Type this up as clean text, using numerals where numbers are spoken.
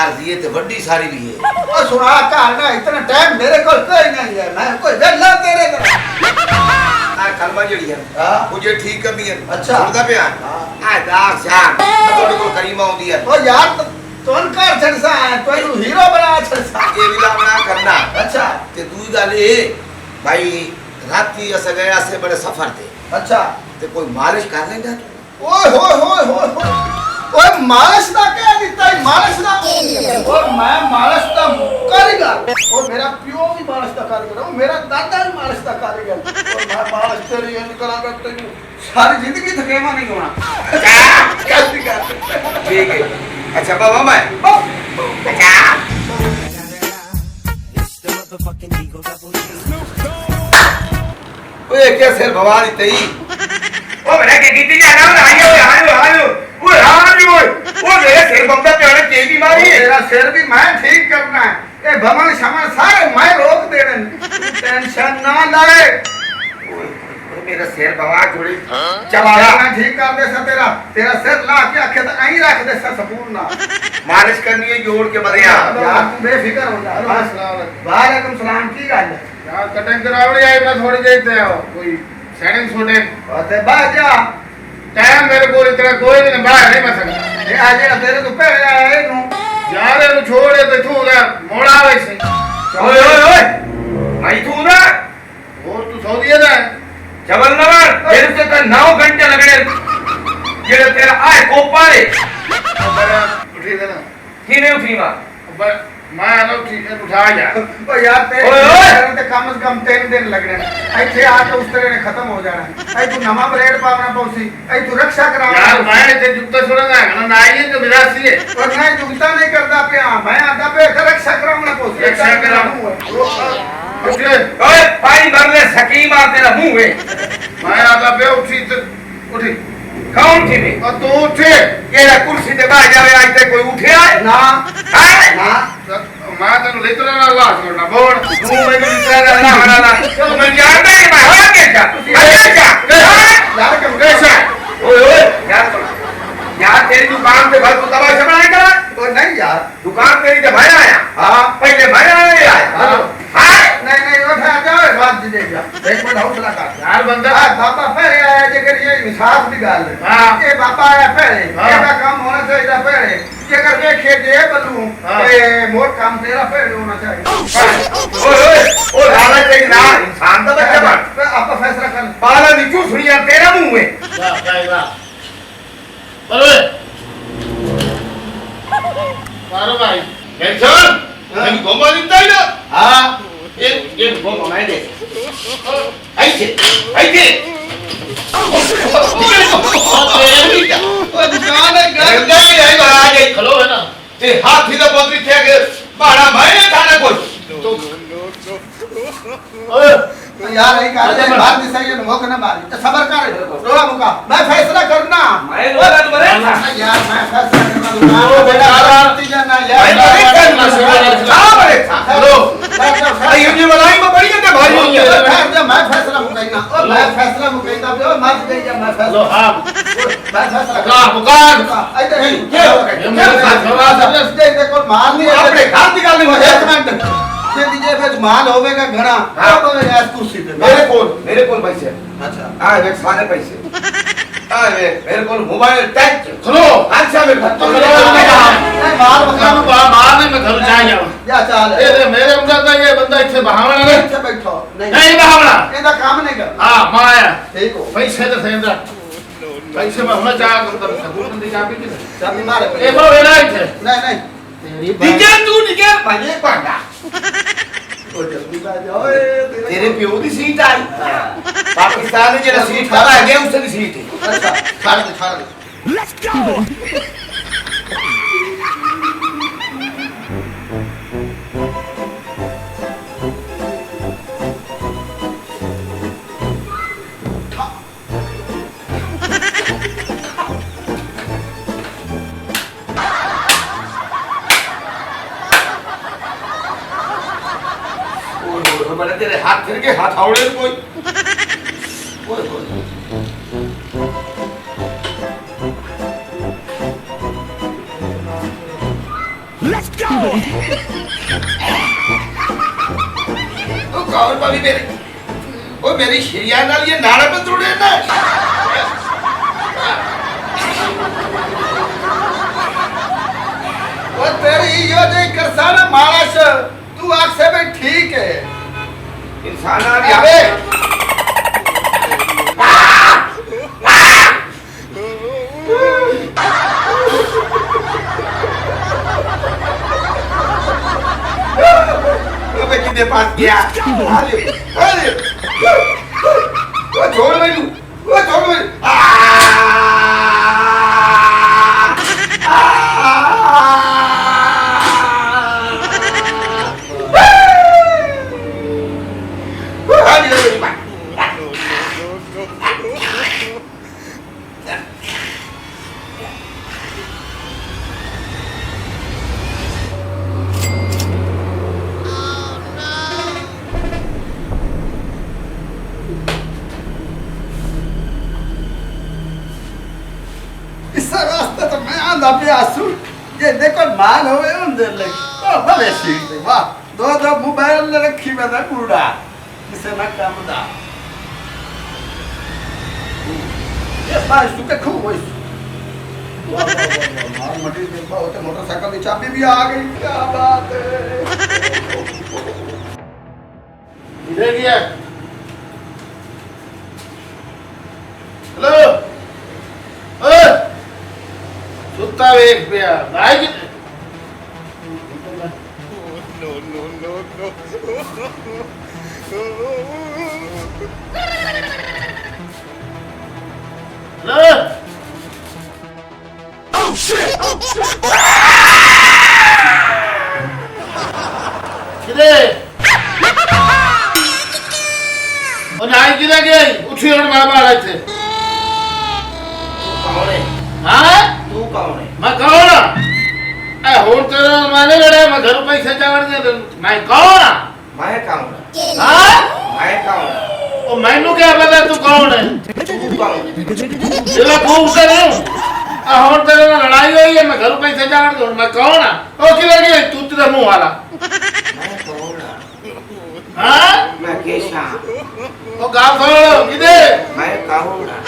अर्जी है तो वड्डी सारी भी है। ओ सुना घर ना इतना टाइम मेरे को कोई नहीं है, मैं कोई वेला तेरे तरह आ कलमा जड़ी है हां मुझे ठीक करनी है। अच्छा सुनदा पे आ दाग शान थोड़ी को करीमा होती है। ओ यार तोन कर छड़सा है तो तू हीरो बना छड़सा ये विला बना करना। अच्छा ते दूई गल ए भाई राती अस गया से बड़े सफर थे। अच्छा ते कोई मालिश कर लेंदा ओए होए होए होए ओए मालिश दा क्या दिता है मालिश दा और मैं मालिश दा कारीगर और मेरा पियो भी मालिश दा कारीगर है मेरा दादा भी मालिश दा कारीगर और मैं मालिश तेरी ये करांगा तेरी सारी जिंदगी थकेवा नहीं होना। कैसी कर ठीक है। अच्छा बाबा मैं अच्छा ओए क्या सिर भवानी तई ओ मेरा के गिट्टी जाना आयो वो मेरे सिर बम्बा पे आने तेज बीमारी है। मेरा सिर भी मैं ठीक करना है ये भमन शमन सारे मैं रोक देने टेंशन ना लाए मेरा सिर भवा जोड़ी चबाड़ा मैं ठीक कर दे सा तेरा सिर ला के आखे तो आई रख दे सा संपूर्ण मालिश करनी है जोड़ के बढ़िया यार तू बेफिक्र हो जा। वालेकुम सलाम की गल यार कटिंग करावड़ी आई मैं थोड़ी देर ते आओ कोई सेटिंग शूटिंग ओते बाजा टाइम मेरे को इतना कोई नहीं बाहर नहीं मैं सकता ये आज तेरे तो पहले आए नु यार ये छोड़े तो तू ना मोड़ा वैसे ओए भाई तू ना और तू सो दिया ना जबल नवर तेरे से तो 9 घंटे लगने ये तेरा आए कोपारे उठी देना की नहीं उठी मां मैं ना ठीक है उठा जा ओ यार तेरे ते कम से कम 3 दिन लगने ऐसे आके उस तरह ने खत्म हो जाना ऐ तू नमा ब्रेड पावना पौसी ऐ तू रक्षा करावना यार मैं ते जुत्ता छोड़ना है ना ये तो विरासी है और मैं जुगता नहीं करता पे मैं आधा पे रक्षा करावना पौसी रक्षा कराऊं उठे ओए पानी भर ले सकीम आ तेरा मुंह है मैं आधा पे उठी तो उठी कौन थी ने और तू उठे ये कुर्सी पे बैठ जावे आज तक कोई उठे आए ना है ना मैं तेन ले तो ना लाश करना बोल तू मेरे विचार ना तू मैं जानता है मैं हो क्या यार कम कैसा ओए यार तेरी दुकान पे भर तू दवा से बनाएगा तो नहीं यार दुकान तेरी जब मैं आया हां पहले मैं आया हां हां नहीं उठा जाओ बात दे जा एक मिनट हौसला कर यार बंदा बाबा पहले आया जेकर ये विश्वास भी गाल हां ये बाबा आया पहले ਇਹਦਾ ਕੰਮ ਹੋਣਾ ਚਾਹੀਦਾ ਪਹਿਲੇ जेकर देखे दे बल्लू ए मोर काम तेरा पहले होना चाहिए ओए लाला चाहिए ना इंसान तो बच्चा बन आपका फैसला कर पाला दी चूसड़ियां तेरा मुंह है वाह बोलो मारो भाई टेंशन मैं गोमा दिखता है ना हां ये गोमा मैं दे ऐसे दुकान है गंदा ही है महाराज खलो है ना ते हाथी दा बकरी थे के बाड़ा मैं थाने कोई तो यार एक आदमी बात नहीं सही है मुख ना मारी तो सबर कर रोला मुका मैं फैसला करना मैं रोला तो मरे यार मैं फैसला करना ओ बेटा आरती जाना यार मैं करना हां बड़े हेलो ये मलाई में बड़ी है भाई मैं फैसला मुकाइना ओ मैं फैसला मुकाइना बे मत गई जा मैं फैसला हां मैं फैसला का मुकान इधर है क्या हो गया मेरे साथ सवाल देखो मार नहीं अपने घर की गल नहीं एक मिनट से दीजिए फिर माल होवेगा घना अब होवेगा इस कुर्सी पे मेरे कोल पैसे अच्छा आ वे सारे पैसे आ वे मेरे कोल मोबाइल टच खलो अच्छा मेरे घर तो नहीं माल बकरा में मार नहीं मैं घर जा जाऊं या चल ये मेरे अंदर तो ये बंदा इथे बहावना नहीं अच्छा बैठो नहीं बहावना ਇਹਦਾ ਕੰਮ ਨਹੀਂ ਕਰ हां माया ठीक हो पैसे तो सेंदा पैसे में होना चाह कर सबूत दी जा भी चाबी मारे ये तो वेला इथे नहीं नहीं तेरी निके तू निके भाई पांडा ओ जल्दी आ जाओ तेरे प्यो दी सीट आई पाकिस्तान में जेड़ा सीट खड़ा है उसकी सीट है अच्छा छाड़ दे लेट्स गो बड़े तेरे हाथ फिर के हाथ आवड़े कोई ओए ओए Let's go! ਉਹ ਕੌਣ ਭਾਵੇਂ ਮੇਰੇ ਉਹ ਮੇਰੀ ਸ਼ਰੀਆ ਨਾਲ ਇਹ ਨਾਲੇ ਪੇ ਜੁੜੇ ਨਾ वो तेरी यो नहीं करसा ना मानस तू आग से भी ठीक है इंसान आ गया बे अबे किधर पास गया अरे अरे वो छोड़ मेनू वो छोड़ मेनू इस रास्ते तो मैं आंधा पे आसू ये देखो माल होवे उन दे लगी ओ भले सीट वाह दो मोबाइल रखी मैं था बूढ़ा किसे ना काम दा ये बारिश तू के खूब हुई मार मटी देखा होते मोटरसाइकिल की चाबी भी आ गई क्या बात है इधर गया हेलो ओए सुता वेख पिया भाई कि हेलो किधर और नाई किधर गई उठी और बाबा आए थे कौन है हाँ तू कौन है मैं कौन ए होर तेरा माने लड़े मैं घर पैसे चावड़ के मैं कौन मैं कौन है हाँ मैं कौन है ओ मैनू क्या पता तू कौन है तू कौन है जिला खूब से रहूं आ होर तेरे ਨਾਲ लड़ाई हुई है मैं घर पैसे चावड़ दूं मैं कौन ओ किधर गई तू तेरा मुंह वाला मैं कौन है हाँ मैं केशा ओ गांव खोलो किधर मैं कौन है